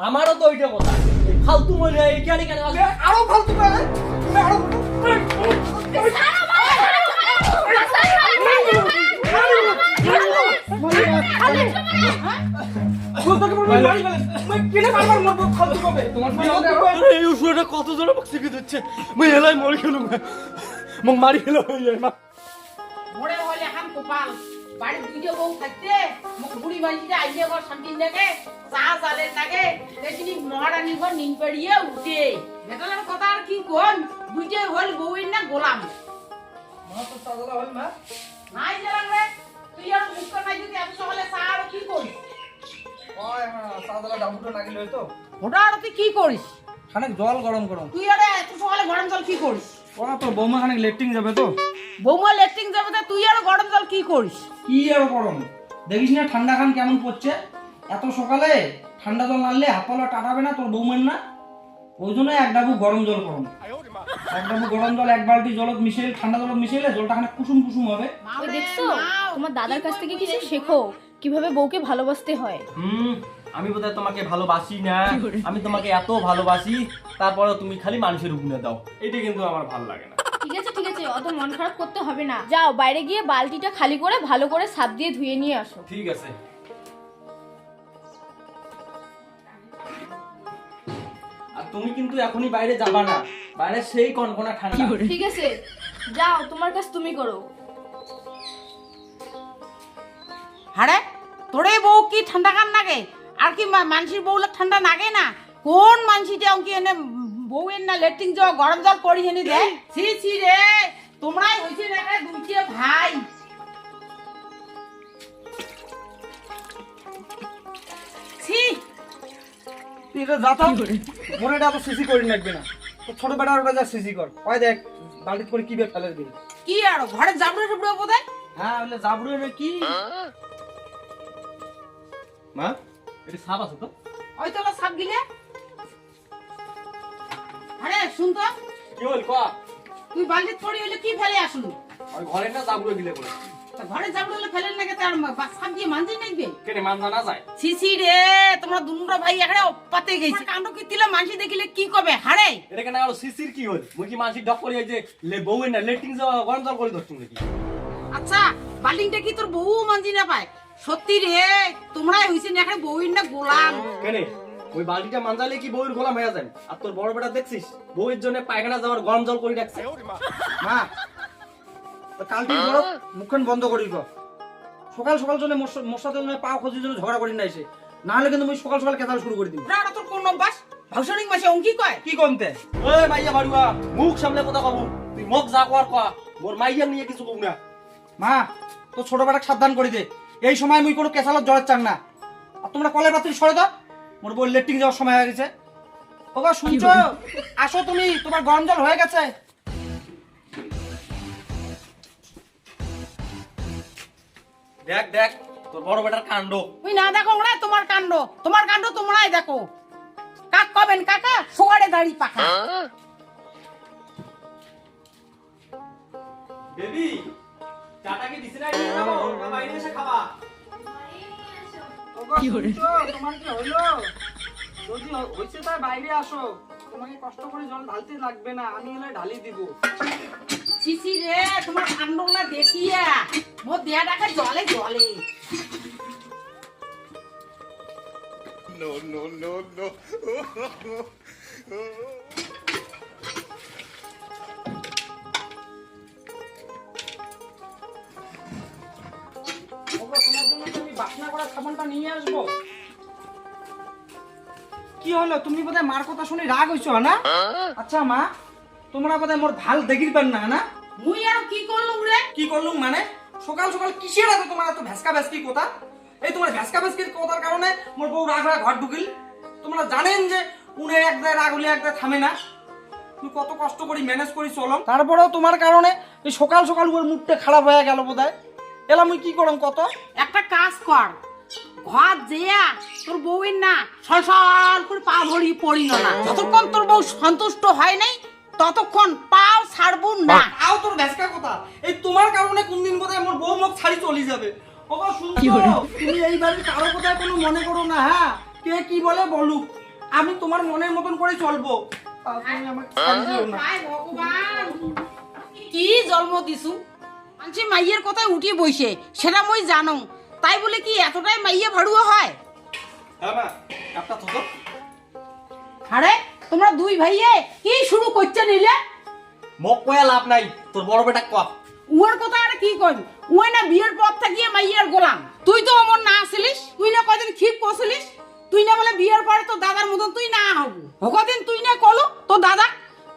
আমারও তো ওইটা কথা ফালতু মনে হয় কেন কেন আরো ফালতু করে আরো কত জন শিখে দিচ্ছে এলাই মরে গেল মারি গেল হয়ে যায় মা মরে হলে হাম কপাল বাড়ির দুইটা বউ থাকতে মুখ বুড়ি বাড়িতে আইলে ঘর শান্তি লাগে চা জালের লাগে দেখিনি মহারানী ঘর নিন পেড়িয়ে উঠে বেটালার কথা আর কি কোন দুইটা হল বউয়ের না গোলাম মা তো সাদলা হল না নাই জালাম রে তুই আর মুখ নাই যদি এত সকালে চা আর কি করিস ওই হ্যাঁ সাদলা ডাবুটো নাকি লই তো ওটা আর তুই কি করিস খানিক জল গরম গরম তুই আর এত সকালে গরম জল কি করিস ওরা তো বৌমা খানিক লেট্রিন যাবে তো বৌমা লেট্রিন যাবে তা তুই আর গরম জল কি করিস কি আর গরম দেখিস না ঠান্ডা খান কেমন পড়ছে এত সকালে ঠান্ডা জল নাড়লে হাতলা টাটাবে না তোর বৌমের না ওই জন্য এক ডাবু গরম জল করুন এক ডাবু গরম জল এক বালতি জলত মিশিয়ে ঠান্ডা জলত মিশিয়ে জলটা খানিক কুসুম কুসুম হবে ওই দেখছো তোমার দাদার কাছ থেকে কিছু শেখো কিভাবে বউকে ভালোবাসতে হয়। আমি বোধহয় তোমাকে ভালোবাসি না আমি তোমাকে এত ভালোবাসি তারপরে তুমি খালি মানুষের উপনে দাও এটা কিন্তু আমার ভালো লাগে না। ঠিক আছে অত মন খারাপ করতে হবে না, যাও বাইরে গিয়ে বালতিটা খালি করে ভালো করে সাপ দিয়ে ধুয়ে নিয়ে আসো। ঠিক আছে আর তুমি কিন্তু এখনই বাইরে যাবা না, বাইরে সেই কনকনা ঠান্ডা। ঠিক আছে যাও, তোমার কাজ তুমি করো। হারে তোরে বউ কি ঠান্ডা কান লাগে আর কি মানসির বউ ঠান্ডা লাগে না কোন মানসিটা কি এনে বউয়ের না লেট্রিন যাওয়া গরম জল পড়ি এনে দে ছি ছি রে তোমরাই হইছে রে দুইটা ভাই ছি তুই এটা যা তো মনে এটা তো সিসি করি লাগবে না তো ছোট বেটার ওটা যা সিসি কর ওই দেখ বালতি করে কি বের ফেলে দিবি কি আর ঘরে জাবড়ে টুবড়ে বোধহয় হ্যাঁ বলে জাবড়ে রে কি মা এটা সাপ আছে তো? ওই তো সাপ গিলে আরে শুন তো কি হল কয়া তুই বালতি পড়ি হইলে কি ফেলে আসলু ওই ঘরে না জাবড়ে দিলে করে ঘরে জাবড়ে হলে ফেলে নাকি তার সাপ দিয়ে মানতে নাকবে কেটে মান জানা যায়। সিসি রে তোমরা দুনুরা ভাই এখানে অপাতে গেছে কাণ্ড কি দিলে মানসি দেখিলে কি কবে হারে এটা কেন আর সিসির কি হল মুই কি মানসি ডক করি যে বউয়ের না লেটিং যাওয়া গরম জল করে দছুন নাকি? আচ্ছা বালিংটা কি তোর বউ মানজি না পায় সত্যি রে তোমরাই হইছেন এখানে বউয়ের না গোলাম কেনে ওই বালতিটা মানজালে কি বউয়ের গোলাম হয়ে যান? আর তোর বড় বেটা দেখছিস বউয়ের জন্য পায়খানা যাওয়ার গরম জল করে রাখছে। মা কাল থেকে বড় মুখখান বন্ধ করি গো সকাল সকাল জন্য মোর সাথে পাও খোঁজার জন্য ঝগড়া করি না এসে না হলে কিন্তু আমি সকাল সকাল কেতাল শুরু করে দিই ওরা তোর কোন অভ্যাস ভাউসানিক মাসে অঙ্কি কয় কি কমতে ওই মাইয়া বাড়ুয়া মুখ সামলে কথা কব তুই মুখ যা কর কয়া মোর মাইয়া নিয়ে কিছু কব না। মা তো ছোট বেটাকে সাবধান করে দে এই সময় মুই কোনো কেসালত জড়ার চাং না আর তোমরা কলের বাতিল সরে দাও মোর বই লেট্রিন যাওয়ার সময় হয়ে গেছে ওগো শুনছো আসো তুমি তোমার গরম জল হয়ে গেছে দেখ দেখ তোর বড় বেটার কাণ্ড। তুই না দেখো ওরা তোমার কাণ্ড তোমরাই দেখো কাক কবেন কাকা সোয়ারে দাড়ি পাকা বেবি চাটা কি দিছ না বাইরে এসে খাবা? কি করে তোমার কি হলো যদি হইছে তাই বাইরে আসো তোমাকে কষ্ট করে জল ঢালতে লাগবে না আমি এলে ঢালি দিব সিসি রে তোমার কাণ্ডগুলা দেখিয়া মোর দেয়া ডাকা জলে জলে তোমার জন্য আমি বাসনা করা সাবানটা নিয়ে আসবো কি হলো তুমি বোধহয় মার কথা শুনে রাগ হইছো না? আচ্ছা মা তোমরা বোধহয় মোর ভাল দেখির পান না না মুই আর কি করলুম রে কি করলুম মানে সকাল সকাল কিসের এত তোমার এত ভেসকা ভেসকি কথা এই তোমার ভেসকা ভেসকির কথার কারণে মোর বউ রাগ হয়ে ঘর ঢুকিল তোমরা জানেন যে উনি এক দায় রাগ হলে এক দায় থামে না তুমি কত কষ্ট করি ম্যানেজ করি চলম তারপরেও তোমার কারণে এই সকাল সকাল ওর মুডটা খারাপ হয়ে গেল বোধহয় এলা মুই কি করম কত একটা কাজ কর ঘর যেয়া তোর বউয়ের না সলসল করে পা ভরি পড়ি না যতক্ষণ তোর বউ সন্তুষ্ট হয় নাই ততক্ষণ পাও ছাড়বো না আও তোর ভেসকা কথা এই তোমার কারণে কোন দিন বোধহয় মোর বউ মুখ ছাড়ি চলে যাবে ওগো শুনছো তুমি এই বাড়ির কারো কথা কোনো মনে করো না হ্যাঁ কে কি বলে বলুক আমি তোমার মনের মতন করে চলবো। তুমি আমাকে ছাড় দিও না। হায় ভগবান, কি জন্ম দিছু মানছি মাইয়ের কথায় উঠি বইছে, সেটা মই জানো, তাই বলে কি এতটাই মাইয়ে ভাড়ুয়া হয়? হ্যাঁ মা, কাপটা থতো। আরে তোমরা দুই ভাইয়ে কি শুরু করতে নিলে? মোক কয়া লাভ নাই, তোর বড় বেটা ক। উয়ার কথা আর কি কই, উই না বিয়ের পর থাকিয়ে মাইয়ার গোলাম। তুই তো অমর না আসিলিস, তুই না কদিন খিপ কছিলিস, তুই না বলে বিয়ের পরে তো দাদার মতন তুই না হবু। হকদিন তুই না কলো তো দাদা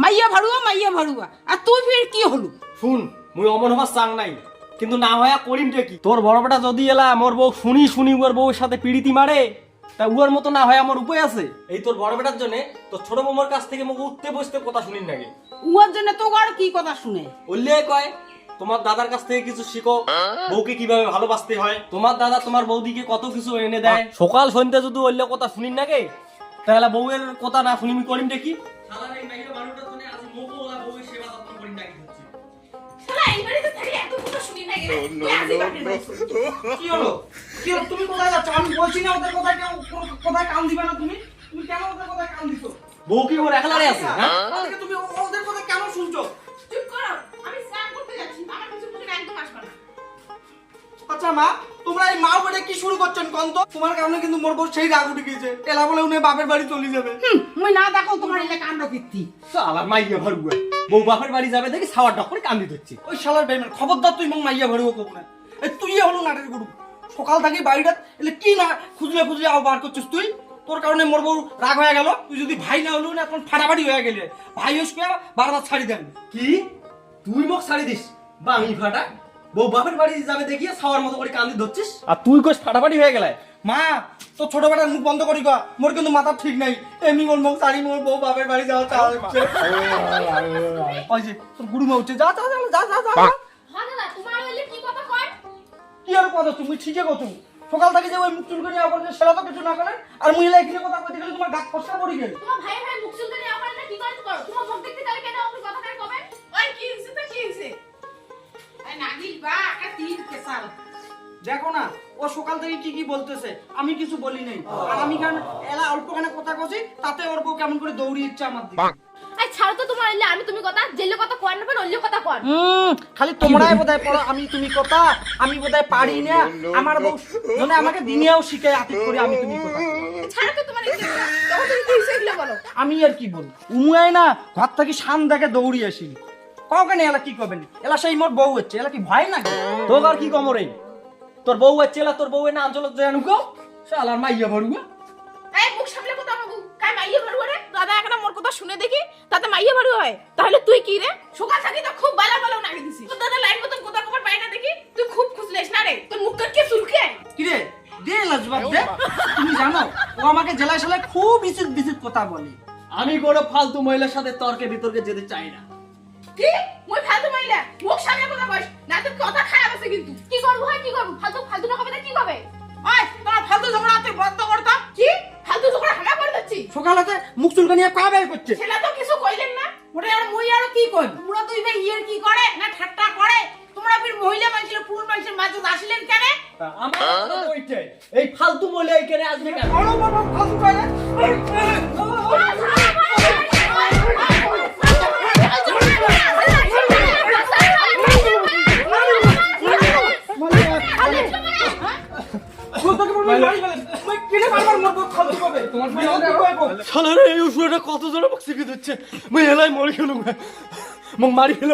মাইয়া ভাড়ুয়া, আর তুই ফির কি হলু? শুন, মুই অমন হবার চাং নাই, কিন্তু না হয়া করিমটা কি? তোর বড় বেটা যদি এলা মোর বউ শুনি উয়ার বউর সাথে পিড়িতি মারে, তা উয়ার মতো না হয় আমার উপায় আছে? এই তোর বড় বেটার জন্য তোর ছোট বৌমার কাছ থেকে মোক উঠতে বসতে কথা শুনিন নাকি? উয়ার জন্য তো আর কি কথা শুনে? বললে কয় তোমার দাদার কাছ থেকে কিছু শিখো, বউকে কিভাবে ভালোবাসতে হয়। তোমার দাদা তোমার বৌদিকে কত কিছু এনে দেয়। সকাল সন্ধ্যা যদি অল্য কথা শুনিন নাকি, তাহলে বউয়ের কথা না শুনি আমি করিম দেখি। শালার এই মাইয়া বারোটার জন্য আজ মোকো ওলা বউয়ের সেবা যত্ন করিন নাকি হচ্ছে। শালা এই বাড়িতে থাকি এত কথা শুনি না গেলে তুই আজই বাপের বাড়ি। কি হলো? তুমি কোথায় যাচ্ছ? আমি বলছি না ওদের কোথায় কোথায় কান দিবে না। তুমি তুমি কেন ওদের কোথায় কান দিছো? বউ কি ওর একলারে আছে? হ্যাঁ, তাহলে তুমি ওদের কথা কেন শুনছো? চুপ করো, আমি স্নান করতে যাচ্ছি, আমার কিছু কিছু একদম আসবে না। আচ্ছা মা, তোমরা এই মা বলে কি শুরু করছেন কোন তো? তোমার কারণে কিন্তু মোর বউ সেই রাগ উঠে গিয়েছে। এলা বলে উনি বাপের বাড়ি চলে যাবে। মুই না দেখো তোমার এলে কাণ্ড কীর্তি। শালার মাইয়া ভাড়ুয়া, বউ বাপের বাড়ি যাবে দেখি সাওয়ার ডক করে কান্দি ধরছে। ওই শালার বেইমান, খবরদার তুই মং মাইয়া ভরবো কব না। এই তুই হলো নাটের গুরু। সকাল থেকে বাড়িটা এলে কি না খুঁজলে আও বার করছিস তুই? তোর কারণে মোর বউ রাগ হয়ে গেল। তুই যদি ভাই না হলো না এখন ফাটাফাটি হয়ে গেলে। ভাই হইসকে বারবার ছাড়ি দেন। কি তুই মোক ছাড়ি দিস? বাঙি ফাটা, বউ বাপের বাড়ি যাবে দেখিয়ে সাওয়ার মতো করে কান্দি ধরছিস, আর তুই কোস ফাটাফাটি হয়ে গেলে? মা, তো ছোট বেটার মুখ বন্ধ করি গা। মোর কিন্তু মাথা ঠিক নাই। এমনি মোর মুখ ছাড়ি মোর বউ বাপের বাড়ি যাওয়া চাচ্ছে। ওই যে তোর গুরু মা উঠছে, যা যা যা যা যা যা। হ্যাঁ দাদা, তোমার হইলে কি কথা কয়? কি আর কথা, তুমি ঠিকই কছো। সকাল থেকে যে ওই মুখ চুল করে আবার সেটা তো কিছু না করে, আর মহিলা এখানে কথা কইতে গেলে তোমার গাছ ফসকা পড়ে গেল। তোমার ভাই ভাই মুখ চুলতে নিয়ে আপনারা কি করতে করো? তোমার মুখ দেখতে গেলে কেন আপনি কথা কেন কবেন? ওই কি হইছে তো কি হইছে? এই নাগিল বা একটা তিন কেসাল। দেখো না, ও সকাল থেকে কি কি বলতেছে, আমি কিছু বলি নাই। আর আমি কেন এলা অল্পখানে কথা কছি, তাতে ওর বউ কেমন করে দৌড়িয়ে ইচ্ছে আমার দিকে। আই ছাড়ো তো, তোমার হইলে আমি তুমি কথা, জেলে কথা কয় না পারেন, অন্য কথা কয়। খালি তোমরাই বোধহয় পড়ো আমি তুমি কথা, আমি বোধহয় পারি না। আমার বউ মানে আমাকে দিনেও শিখে আতিক করে আমি তুমি কথা। ছাড়ো তো তোমার ইচ্ছে করে। তখন তুমি কি হইছে এগুলো বলো। আমি আর কি বল, উমুয়াই না ঘর থেকে শান দেখে দৌড়ি আসি। কাউকে এলা কি করবেন? এলা সেই মোর বউ হচ্ছে, এলা কি ভয় না? তোর আর কি কমরে? তোর বউ আছে, তোর বউয়ের নাম চলো জানু কো, শালার মাইয়া ভাড়ুয়া। এই মুখ সামলে কথা বলবো, কাই মাইয়া ভাড়ু রে? দাদা এখন মোর কথা শুনে দেখি, তাতে মাইয়া ভাড়ু হয়। তাহলে তুই কি রে? সকাল থাকি তো খুব বালা বালা নাগি দিছিস। তোর দাদা লাইন মতন কথা কবার পাই না দেখি, তুই খুব খুশলেস না রে? তোর মুখ কাট কে চুলকে? কি রে দে লাজবাব দে। তুমি জানো ও আমাকে জেলায় সালায় খুব বিচিত কথা বলে। আমি কোনো ফালতু মহিলার সাথে তর্কে বিতর্কে যেতে চাই না। কি? মই ফালতু মাইলা, মুখ সামলে কথা কইস, না তো কথা খারাপ আছে কিন্তু। কি করব হয় কি করব? ফালতু না হবে না কি হবে? ওই তোমার ফালতু ঝগড়া তুই বন্ধ কর তো। কি? ফালতু ঝগড়া হামা করে দিচ্ছি? সকালেতে মুখ চুলকা নিয়ে কা বের করছে। ছেলে তো কিছু কইলেন না। ওরে আর মুই আর কি কই? তোমরা দুই ভাই ইয়ের কি করে না ঠাট্টা করে? তোমরা ফির মহিলা মানুষের পুরুষ মানুষের মাঝে আসলেন কেন? আমার কথা তো ওইটাই, এই ফালতু মহিলা এখানে আসবে কেন? বড় বড় ফালতু করে। শালার এই উশুটা কত জনে বক্সি দিচ্ছে, মহিলাই মরে গেল, মোক মারি গেল।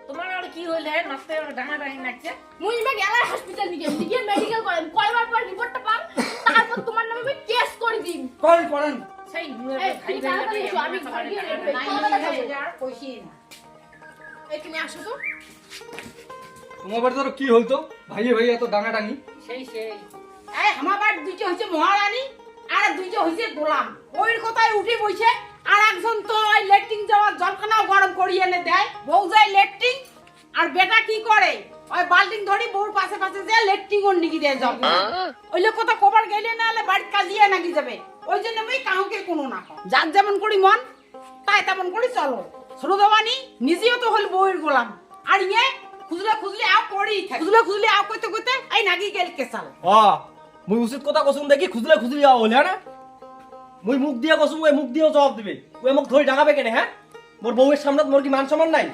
তোমার আর কি হইলে নাচতে ডাঙা ডাঙি নাচছে? মুই ইমা গেলা হসপিটাল নিয়ে মেডিকেল করেন, কয়বার পর রিপোর্টটা পাম, তারপর তোমার নামে আমি কেস করে দিম। করেন। সেই এই, তুমি তাড়াতাড়ি এসো, আমি ঘর গিয়ে রেডি হই। খাওয়া দাওয়া খাবো। আর কইছি না। এই তুমি আসো তো। তোমার বাড়িতে তো কি হইতো? ভাইয়ে এত ডাঙা ডাঙি। সেই এই আমার বাড়ি দুইটা হইছে মহারানী আর দুইটা হইছে গোলাম। ওইর কথায় উঠে বইছে, আর একজন তো ওই লেট্রিন যাওয়ার জলখানাও গরম করিয়ে এনে দেয়। বউ যায় লেট্রিন, আর বেটা কি করে ওই বাল্টিং ধরি বউর পাশে পাশে যে লেট্রিন ওর নিগি দেয় জলখানা। ওই লোক কথা কবার গেলে না হলে বাড়ি কাজিয়ে নাকি যাবে। ওই জন্য আমি কাউকে কোনো না কর, যার যেমন করি মন তাই তেমন করি চলো। শ্রোতবাণী নিজেও তো হল বউয়ের গোলাম, আর ইয়ে খুঁজলে আও করি খুঁজলে আও কইতে কইতে এই নাগি গেল কেসাল। মুই উচিত কথা কসুন দেখি, খুঁজলে আও হলে না মুই মুখ দিয়ে কসু ওই মুখ দিয়েও জবাব দিবে ওই মুখ ধরে ডাঙাবে কেন হ্যাঁ মোর বউয়ের সামনে মোর কি মান সম্মান নাই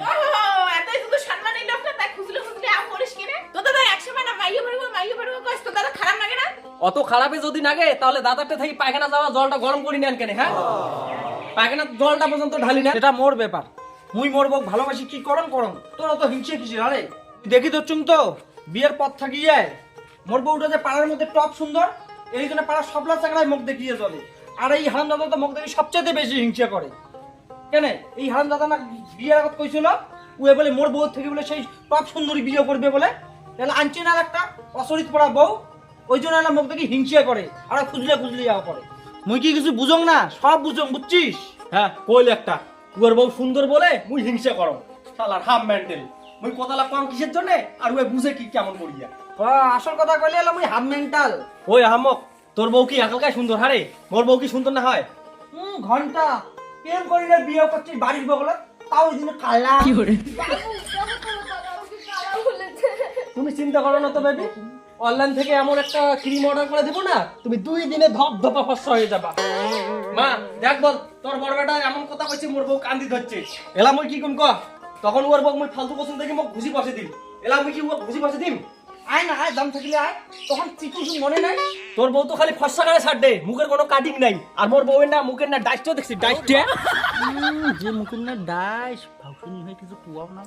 ও এতই শুধু সম্মানী লোক না তাই খুজলে খুজলে আম করিস কিনে তো দাদা একসময় না মাইয়ে ভরবো কষ্ট দাদা খারাপ লাগে না অত খারাপে যদি লাগে তাহলে দাদারটা থেকে পায়খানা যাওয়া জলটা গরম করি নেন কেন হ্যাঁ পায়খানা জলটা পর্যন্ত ঢালি না এটা মোর ব্যাপার মুই মোর বউ ভালোবাসি কি করন তোর অত হিংসে কিসের আরে দেখি তো চুম তো বিয়ের পথ থাকি যায় মোর বউটা যে পাড়ার মধ্যে টপ সুন্দর এই জন্য পাড়ার সবলা চাকরায় মুখ দেখিয়ে চলে আর এই হারামদাদা তো মুখ দেখি সবচেয়ে বেশি হিংসা করে কেন এই হারামদাদা না বিয়ের আগত কইছিল উয়ে বলে মোর বউ থেকে বলে সেই টপ সুন্দরী বিয়ে করবে বলে তাহলে আনছি না একটা অচরিত পড়া বউ ওই জন্য না মুখ দেখি হিংসা করে আর খুঁজলে যাওয়া পড়ে মুই কি কিছু বুঝং না সব বুঝং বুঝছিস হ্যাঁ কইল একটা উয়ার বউ সুন্দর বলে মুই হিংসা করো শালার হাফ মেন্টাল মুই কথালা কম কিসের জন্য আর ওই বুঝে কি কেমন করিয়া আসল কথা কইলে এলাম মুই হাফ মেন্টাল ওই হামক তোর বউ কি একালকায় সুন্দর হারে মোর বউ কি সুন্দর না হয় ঘন্টা প্রেম করিলে বিয়ে করছিস বাড়ির বগলে তাও ওই দিনে কালা তুমি চিন্তা করো না তো বেবি অনলাইন থেকে এমন একটা ক্রিম অর্ডার করে দিব না তুমি 2 দিনে ধপ ধপা ফসা হয়ে যাবা মা দেখ বল তোর বড় বেটা এমন কথা কইছে মোর বউ কান্দি ধরছে এলা মুই কি কোন ক তখন ওর বউ মুই ফালতু পছন্দ দেখি মোক ঘুষি বসে দিম এলা মুই কি ও ঘুষি বসে দিম আয় না আয় দাম থাকলে আয় তখন কিছু মনে নাই তোর বউ তো খালি ফসা করে ছাড় দে মুখের কোনো কাটিং নাই আর মোর বউয়ের না মুখের না ডাইসটা দেখছি ডাইসটা যে মুকুল না ডাইস ফাউকিন হয়ে কিছু কুয়াও না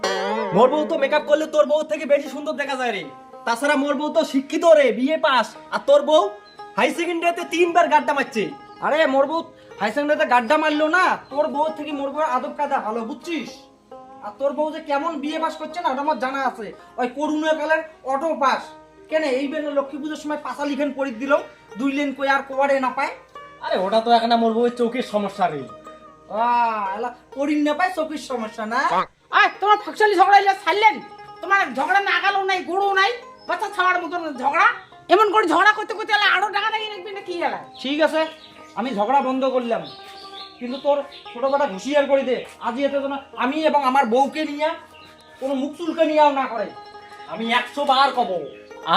মোর বউ তো মেকআপ করলে তোর বউ থেকে বেশি সুন্দর দেখা যায় রে তাছাড়া মোর বউ তো শিক্ষিত রে বিএ পাস আর তোর বউ হাই সেকেন্ডারিতে 3 বার গাড্ডা মারছে আরে মোর বউ হাই সেকেন্ডারিতে গাড্ডা মারলো না তোর বউ থেকে মোর বউ আদব কায়দা ভালো বুঝছিস আর তোর বউ যে কেমন বিয়ে পাস করছে না ওটা আমার জানা আছে ওই করুণা কালের অটো পাস কেন এই বেলা লক্ষ্মী পুজোর সময় পাঁচা লিখেন পড়ি দিল 2 লেন কই আর কোয়ারে না পায় আরে ওটা তো এখন মোর বউয়ের চোখের সমস্যা রে এলা পড়ি না পায় চোখের সমস্যা না আয় তোমার ফাকশালি ঝগড়া ইলা ছাড়লেন তোমার ঝগড়া নাগালও নাই গোড়ও নাই বাচ্চা ছাওয়ার মতন ঝগড়া এমন করে ঝগড়া করতে করতে এলা আরো টাকা নাকি রাখবি না কি এলা ঠিক আছে আমি ঝগড়া বন্ধ করলাম কিন্তু তোর ছোটবেলা হুঁশিয়ার করে দে আজ এতে যেন আমি এবং আমার বউকে নিয়ে কোনো মুখ চুলকে নিয়েও না করে আমি 100 বার কব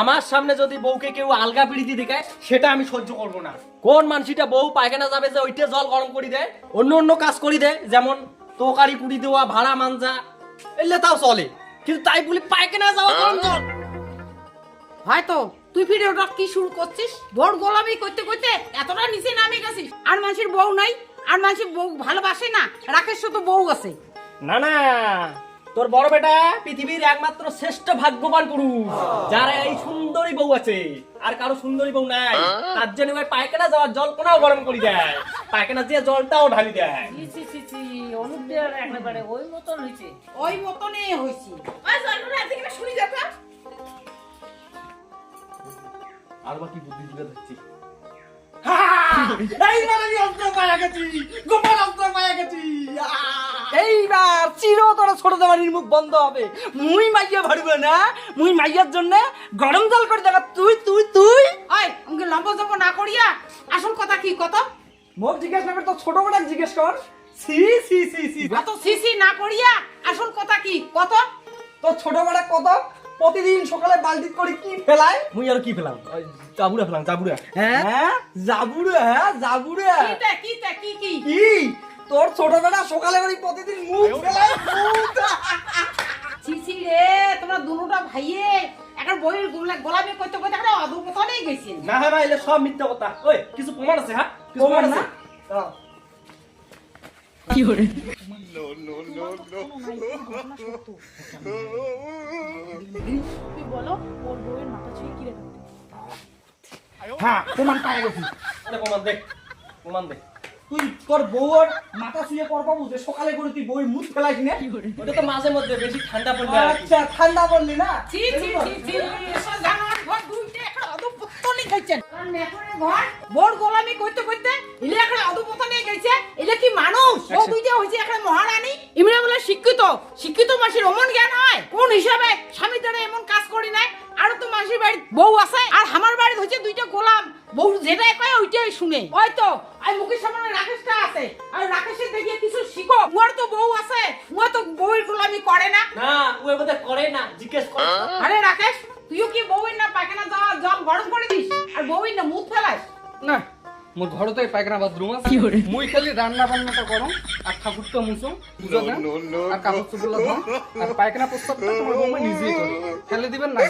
আমার সামনে যদি বউকে কেউ আলগা পিড়িতে দেখায় সেটা আমি সহ্য করব না কোন মানসিটা বউ পায়খানা যাবে যে ওইটা জল গরম করে দেয় অন্য কাজ করে দেয় যেমন তরকারি কুড়ি দেওয়া ভাড়া মানজা এলে তাও চলে কিন্তু তাই বলি পায়খানা যাওয়া গরম জল হয়তো তুই ফিরে ওটা কি শুরু করছিস বড় গোলামি করতে করতে এতটা নিচে নামে গেছিস আর মানুষের বউ নাই আর মানুষের বউ ভালোবাসে না রাকেশ তো বউ আছে না না তোর বড় বেটা পৃথিবীর একমাত্র শ্রেষ্ঠ ভাগ্যবান পুরুষ যার এই সুন্দরী বউ আছে আর কারো সুন্দরী বউ নাই তার জন্য ওই পায়খানা যাওয়ার জল কোনাও গরম করে দেয় পায়খানা দিয়ে জলটাও ঢালি দেয় অনুদেয়ার একেবারে ওই মতন হইছে ওই মতনই হইছে ওই জন্মরা থেকে শুনি দেখো আর বাকি বুদ্ধি দিতে যাচ্ছি এইবার চিরতরে ছোট দেওয়ানির মুখ বন্ধ হবে মুই মাইয়া ভাড়বে না মুই মাইয়ার জন্য গরম জল করে দেখা তুই তুই তুই ওই আমাকে লম্বা জম্ব না করিয়া আসল কথা কি কত মুখ জিজ্ঞেস না করে তো ছোট বেটা জিজ্ঞেস কর সি সি সি সি এত সিসি না করিয়া আসল কথা কি কত তো ছোট বেটা কত প্রতিদিন সকালে বালতি করে কি ফেলায় মুই আর কি ফেলাম জাবুড়া ফেলাম জাবুড়া হ্যাঁ জাবুড়ে কিটা কিটা কি কি কি তোর ছোট বেটা সকালে করে প্রতিদিন মুখ ফেলায় সিসি রে তোমরা দুটোটা ভাইয়ে একটা বইয়ের গোলামি করতে করতে একটা অধপতনেই গেছে না হ্যাঁ ভাই এলে সব মিথ্যা কথা ওই কিছু প্রমাণ আছে হ্যাঁ কিছু প্রমাণ আছে না দাও। তুই বলো ওর বউয়ের মাথা ছুঁয়ে কি রে হ্যাঁ প্রমাণ পাই গেছি আরে প্রমাণ দে প্রমাণ দে তুই তোর বউর মাথা শুয়ে পর পাবো যে সকালে করে তুই বউয়ের মুখ ফেলাইস না ওটা তো মাঝে মধ্যে বেশি ঠান্ডা পড়বে আর কি। আচ্ছা ঠান্ডা পড়লি না ছি ছি ছি ছি এসব জানোয়ার ঘর দুইটা একটা অধপতনই গেছেন কারণ নেকড়ের ঘর বড় গোলামি করতে করতে ইলে একটা অধপতনই গেছে ইলে কি মানুষ ও দুইটা হইছে একটা মহারানী ইমরা বলে শিক্ষিত শিক্ষিত মাসির অমন জ্ঞান হয় কোন হিসাবে স্বামী দ্বারা এমন কাজ করি নাই আর তো মাসির বাড়ি বউ আছে আর আমার বাড়ি হইছে দুইটা গোলাম বউ যেটাই কয় ওইটাই শুনে হয়তো আর মুখের সামনে রাকেশটা আছে আর রাকেশের দেখিয়ে কিছু শিখো উয়ার তো বউ আছে উয়া তো বউয়ের গোলামি করে না না ও এবারে করে না জিজ্ঞেস কর আরে রাকেশ তুইও কি বউয়ের না পায়খানা যাওয়া জল গরম করে দিস আর বউয়ের না মুখ ফেলাস না মোর ঘরে তো পায়খানা বাথরুম আছে মুই খালি রান্না বান্নাটা করো আর ঠাকুরটা মুছো পুজো দেন আর কাপড় চোপড় ধোন আর পায়খানা প্রস্তাবটা তোমার বৌমা নিজেই করে ফেলে দিবেন না